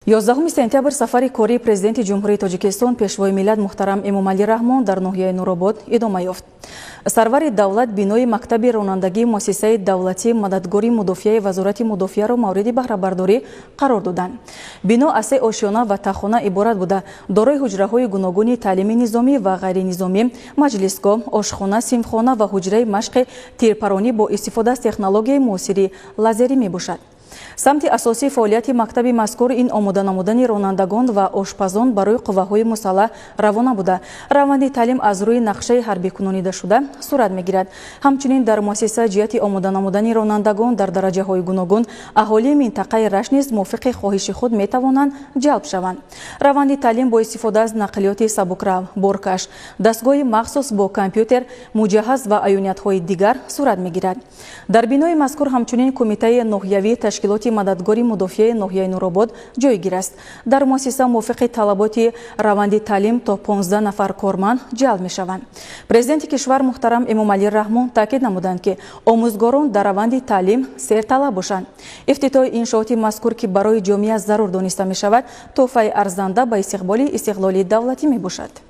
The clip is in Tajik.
11 сентябр сафари кории президенти ҷумҳурии Тоҷикистон пешвои миллат муҳтарам Эмомалӣ Раҳмон дар ноҳияи Нуробод идома ёфт. Сарвари давлат бинои мактаби ронандагии муассисаи давлатии мададгори мудофиаи вазорати мудофиаро мавриди баҳрабардорӣ қарор доданд. Бино аз 3 ошёна ва таххона иборат буда, дорои ҳуҷраҳои гуногуни таълими низомӣ ва ғайринизомӣ, маҷлисгоҳ, ошхона, синфхона ва ҳуҷраи машқи тирпаронӣ бо истифода аз технологияи муосири лазерӣ мебошад. самти асосии фаъолияти мактаби мазкур ин омода намудани ронандагон ва ошпазон барои қувваҳои мусаллаҳ равона буда, раванди таълим аз рӯи нақшаи ҳарбикунондашуда сурат мегирад. ҳамчунин дар муассиса ҷиҳати омода намудани ронандагон дар дараҷаҳои гуногун аҳолии минтақаи Рашт низ мувофиқи хоҳиши худ метавонанд ҷалб шаванд. раванди таълим бо истифода аз нақлиёти сабукрав, боркаш, дастгоҳи махсус бо компютер, муҷаҳҳаз ва аёниятҳои дигар сурат мегирад. дар бинои мазкур ҳамчунин кумитаи ноҳиявии ташкилоти мададгори мудофиаи ноҳияи Нуробод ҷойгир аст. дар муассиса мувофиқи талаботи раванди таълим то 15 нафар корманд ҷалб мешаванд. Президенти кишвар муҳтарам Эмомалӣ Раҳмон таъкид намуданд ки омӯзгорон дар раванди таълим серталаб бошанд. ифтитоҳи иншооти мазкур ки барои ҷомеа зарур дониста мешавад, тӯҳфаи арзанда ба истиқболи давлатӣ мебошад.